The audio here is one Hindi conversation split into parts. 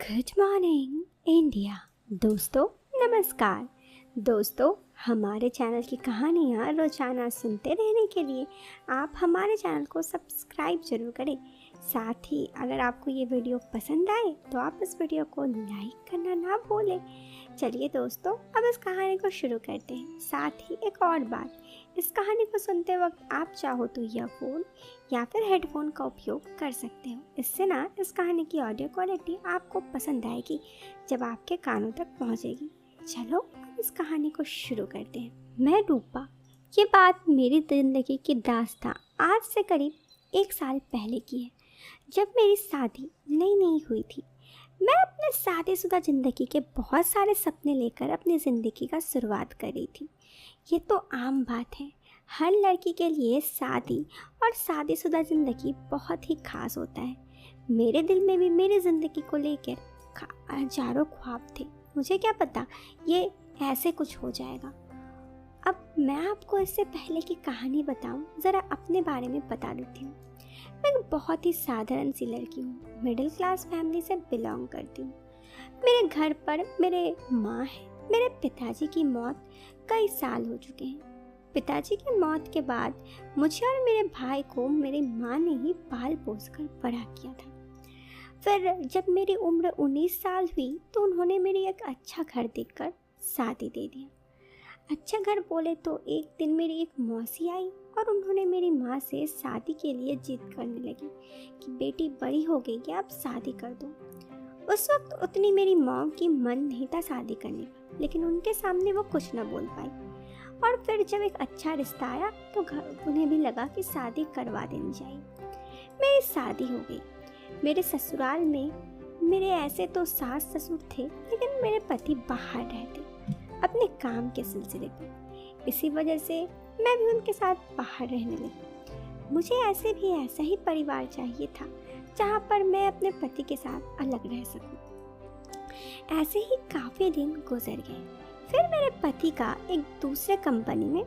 Good morning India. दोस्तों नमस्कार। दोस्तों हमारे चैनल की कहानियाँ रोजाना सुनते रहने के लिए आप हमारे चैनल को सब्सक्राइब जरूर करें। साथ ही अगर आपको ये वीडियो पसंद आए तो आप इस वीडियो को लाइक करना ना भूलें। चलिए दोस्तों अब इस कहानी को शुरू करते हैं। साथ ही एक और बात, इस कहानी को सुनते वक्त आप चाहो तो ईयरफोन या फिर हेडफोन का उपयोग कर सकते हो। इससे ना इस कहानी की ऑडियो क्वालिटी आपको पसंद आएगी जब आपके कानों तक पहुंचेगी। चलो अब इस कहानी को शुरू करते हैं। मैं रूपा। ये बात मेरी ज़िंदगी की दास्तां आज से करीब 1 साल पहले की है, जब मेरी शादी नई नई हुई थी। मैं अपने शादीशुदा ज़िंदगी के बहुत सारे सपने लेकर अपनी ज़िंदगी का शुरुआत कर रही थी। ये तो आम बात है, हर लड़की के लिए शादी और शादीशुदा ज़िंदगी बहुत ही खास होता है। मेरे दिल में भी मेरी ज़िंदगी को लेकर हजारों ख्वाब थे। मुझे क्या पता ये ऐसे कुछ हो जाएगा। अब मैं आपको इससे पहले की कहानी बताऊं, ज़रा अपने बारे में बता देती हूँ। मैं एक बहुत ही साधारण सी लड़की हूँ, मिडिल क्लास फैमिली से बिलोंग करती हूँ। मेरे घर पर मेरे माँ है। मेरे पिताजी की मौत कई साल हो चुके हैं। पिताजी की मौत के बाद मुझे और मेरे भाई को मेरी माँ ने ही पाल पोस कर बड़ा किया था। फिर जब मेरी उम्र 19 साल हुई तो उन्होंने मेरी एक अच्छा घर देखकर शादी दे दिया। अच्छा घर बोले तो एक दिन मेरी एक मौसी आई और उन्होंने मेरी माँ से शादी के लिए जिद करने लगी कि बेटी बड़ी हो गई है, अब शादी कर दो। उस वक्त उतनी मेरी माँ की मन नहीं था शादी करने का, लेकिन उनके सामने वो कुछ न बोल पाई। और फिर जब एक अच्छा रिश्ता आया तो उन्हें भी लगा कि शादी करवा देनी चाहिए। मेरी शादी हो गई। मेरे ससुराल में मेरे ऐसे तो सास ससुर थे, लेकिन मेरे पति बाहर रहते अपने काम के सिलसिले में। इसी वजह से मैं भी उनके साथ बाहर रहने लगी। मुझे ऐसे भी ऐसा ही परिवार चाहिए था जहाँ पर मैं अपने पति के साथ अलग रह सकूं। ऐसे ही काफ़ी दिन गुजर गए। फिर मेरे पति का एक दूसरे कंपनी में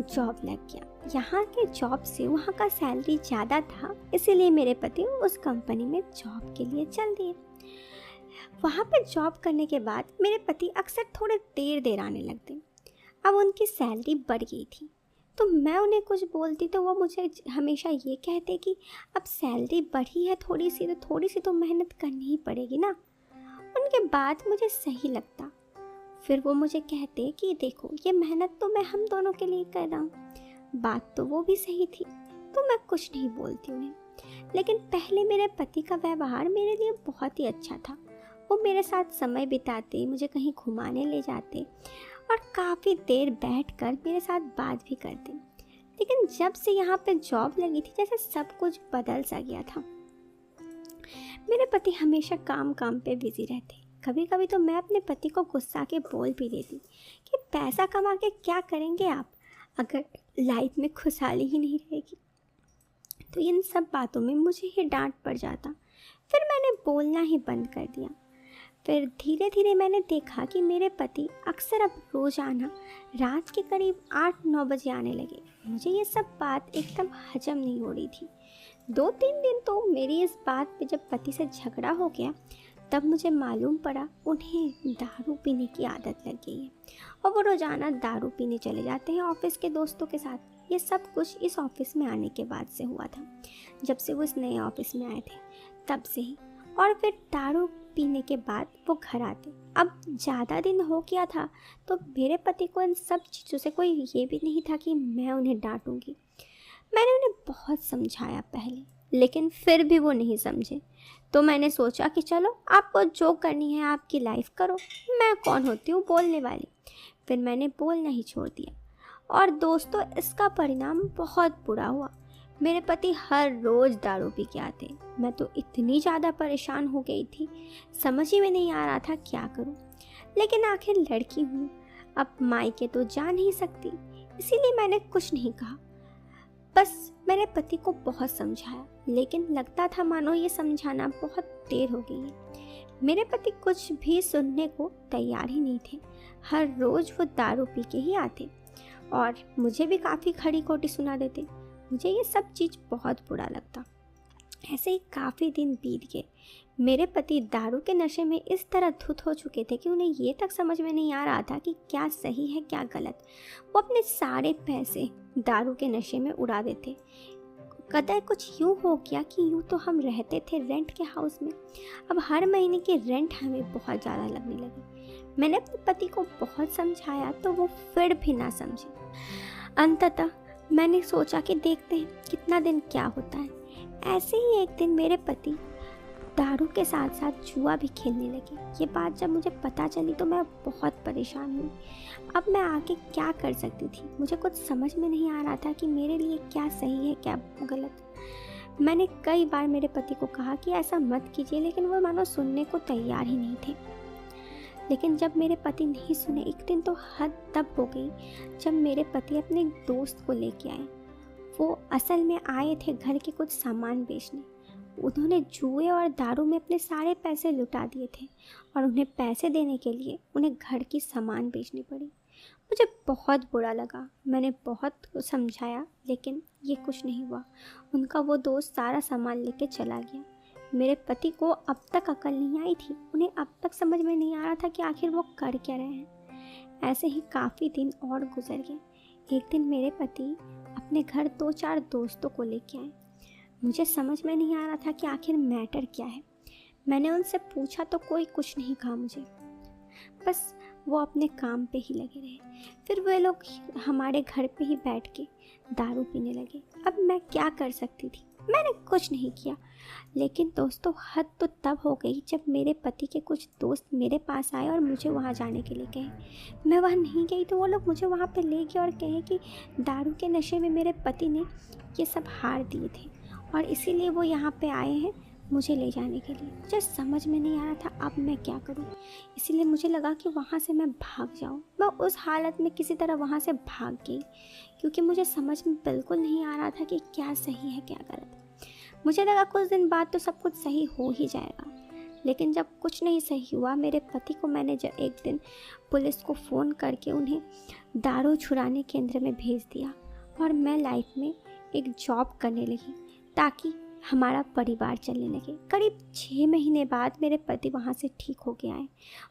जॉब लग गया। यहाँ के जॉब से वहाँ का सैलरी ज़्यादा था, इसीलिए मेरे पति उस कंपनी में जॉब के लिए चल दिए। वहाँ पे जॉब करने के बाद मेरे पति अक्सर थोड़े देर आने लगते। अब उनकी सैलरी बढ़ गई थी तो मैं उन्हें कुछ बोलती तो वो मुझे हमेशा ये कहते कि अब सैलरी बढ़ी है थोड़ी सी तो मेहनत करनी ही पड़ेगी ना। उनके बात मुझे सही लगता। फिर वो मुझे कहते कि देखो ये मेहनत तो मैं हम दोनों के लिए कर रहा हूँ। बात तो वो भी सही थी, तो मैं कुछ नहीं बोलती उन्हें। लेकिन पहले मेरे पति का व्यवहार मेरे लिए बहुत ही अच्छा था। वो मेरे साथ समय बिताते, मुझे कहीं घुमाने ले जाते और काफ़ी देर बैठकर मेरे साथ बात भी करते। लेकिन जब से यहाँ पे जॉब लगी थी जैसे सब कुछ बदल सा गया था। मेरे पति हमेशा काम पे बिजी रहते। कभी कभी तो मैं अपने पति को गुस्सा के बोल भी देती कि पैसा कमा के क्या करेंगे आप, अगर लाइफ में खुशहाली ही नहीं रहेगी। तो इन सब बातों में मुझे ही डांट पड़ जाता। फिर मैंने बोलना ही बंद कर दिया। फिर धीरे धीरे मैंने देखा कि मेरे पति अक्सर अब रोज़ाना रात के करीब 8-9 बजे आने लगे। मुझे ये सब बात एकदम हजम नहीं हो रही थी। 2-3 दिन तो मेरी इस बात पे जब पति से झगड़ा हो गया तब मुझे मालूम पड़ा उन्हें दारू पीने की आदत लग गई है और वो रोज़ाना दारू पीने चले जाते हैं ऑफिस के दोस्तों के साथ। ये सब कुछ इस ऑफिस में आने के बाद से हुआ था, जब से वो इस नए ऑफिस में आए थे तब से ही। और फिर दारू पीने के बाद वो घर आते। अब ज़्यादा दिन हो गया था तो मेरे पति को इन सब चीज़ों से कोई ये भी नहीं था कि मैं उन्हें डांटूंगी। मैंने उन्हें बहुत समझाया पहले, लेकिन फिर भी वो नहीं समझे। तो मैंने सोचा कि चलो आपको जो करनी है आपकी लाइफ करो, मैं कौन होती हूँ बोलने वाली। फिर मैंने बोलना ही छोड़ दिया और दोस्तों इसका परिणाम बहुत बुरा हुआ। मेरे पति हर रोज़ दारू पी के आते। मैं तो इतनी ज़्यादा परेशान हो गई थी, समझ ही में नहीं आ रहा था क्या करूं। लेकिन आखिर लड़की हूँ, अब मायके तो जा नहीं सकती, इसीलिए मैंने कुछ नहीं कहा। बस मेरे पति को बहुत समझाया, लेकिन लगता था मानो ये समझाना बहुत देर हो गई है। मेरे पति कुछ भी सुनने को तैयार ही नहीं थे। हर रोज़ वो दारू पी के ही आते और मुझे भी काफ़ी खड़ी खोटी सुना देते। मुझे ये सब चीज़ बहुत बुरा लगता। ऐसे ही काफ़ी दिन बीत गए। मेरे पति दारू के नशे में इस तरह धुत हो चुके थे कि उन्हें ये तक समझ में नहीं आ रहा था कि क्या सही है क्या गलत। वो अपने सारे पैसे दारू के नशे में उड़ा देते। कदर कुछ यूँ हो गया कि यूँ तो हम रहते थे रेंट के हाउस में, अब हर महीने की रेंट हमें बहुत ज़्यादा लगने लगी। मैंने अपने पति को बहुत समझाया तो वो फिर भी ना समझे। अंततः मैंने सोचा कि देखते हैं कितना दिन क्या होता है। ऐसे ही एक दिन मेरे पति दारू के साथ साथ जुआ भी खेलने लगे। ये बात जब मुझे पता चली तो मैं बहुत परेशान हुई। अब मैं आगे क्या कर सकती थी, मुझे कुछ समझ में नहीं आ रहा था कि मेरे लिए क्या सही है क्या गलत। मैंने कई बार मेरे पति को कहा कि ऐसा मत कीजिए, लेकिन वो मानो सुनने को तैयार ही नहीं थे। लेकिन जब मेरे पति नहीं सुने, एक दिन तो हद तब हो गई जब मेरे पति अपने दोस्त को लेके आए। वो असल में आए थे घर के कुछ सामान बेचने। उन्होंने जुए और दारू में अपने सारे पैसे लुटा दिए थे और उन्हें पैसे देने के लिए उन्हें घर की सामान बेचनी पड़ी। मुझे बहुत बुरा लगा। मैंने बहुत समझाया लेकिन ये कुछ नहीं हुआ। उनका वो दोस्त सारा सामान लेके चला गया। मेरे पति को अब तक अकल नहीं आई थी। उन्हें अब तक समझ में नहीं आ रहा था कि आखिर वो कर क्या रहे हैं। ऐसे ही काफ़ी दिन और गुजर गए। एक दिन मेरे पति अपने घर 2-4 दोस्तों को लेके आए। मुझे समझ में नहीं आ रहा था कि आखिर मैटर क्या है। मैंने उनसे पूछा तो कोई कुछ नहीं कहा मुझे, बस वो अपने काम पे ही लगे रहे। फिर वे लोग हमारे घर पे ही बैठ के दारू पीने लगे। अब मैं क्या कर सकती थी, मैंने कुछ नहीं किया। लेकिन दोस्तों हद तो तब हो गई जब मेरे पति के कुछ दोस्त मेरे पास आए और मुझे वहाँ जाने के लिए कहे। मैं वहाँ नहीं गई तो वो लोग मुझे वहाँ पे ले गए और कहे कि दारू के नशे में मेरे पति ने ये सब हार दिए थे और इसीलिए वो यहाँ पे आए हैं मुझे ले जाने के लिए। मुझे समझ में नहीं आ रहा था अब मैं क्या करूँ। इसीलिए मुझे लगा कि वहाँ से मैं भाग जाऊँ। मैं उस हालत में किसी तरह वहाँ से भाग गई क्योंकि मुझे समझ में बिल्कुल नहीं आ रहा था कि क्या सही है क्या गलत। मुझे लगा कुछ दिन बाद तो सब कुछ सही हो ही जाएगा। लेकिन जब कुछ नहीं सही हुआ, मेरे पति को मैंने जब एक दिन पुलिस को फ़ोन करके उन्हें दारू छुड़ाने केंद्र में भेज दिया और मैं लाइफ में एक जॉब करने लगी ताकि हमारा परिवार चलने लगे। करीब 6 महीने बाद मेरे पति वहाँ से ठीक हो के आए।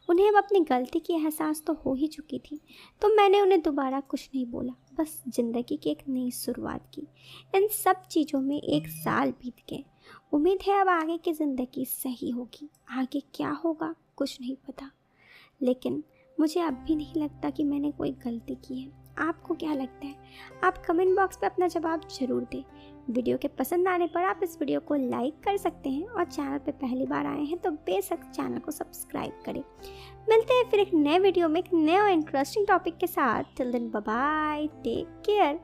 उन्हें अब अपनी गलती की एहसास तो हो ही चुकी थी, तो मैंने उन्हें दोबारा कुछ नहीं बोला, बस ज़िंदगी की एक नई शुरुआत की। इन सब चीज़ों में 1 साल बीत गए। उम्मीद है अब आगे की ज़िंदगी सही होगी। आगे क्या होगा कुछ नहीं पता, लेकिन मुझे अब भी नहीं लगता कि मैंने कोई गलती की है। आपको क्या लगता है? आप कमेंट बॉक्स में अपना जवाब ज़रूर दें। वीडियो के पसंद आने पर आप इस वीडियो को लाइक कर सकते हैं और चैनल पे पहली बार आए हैं तो बेशक चैनल को सब्सक्राइब करें। मिलते हैं फिर एक नए वीडियो में एक नए और इंटरेस्टिंग टॉपिक के साथ। Till then bye bye, take care.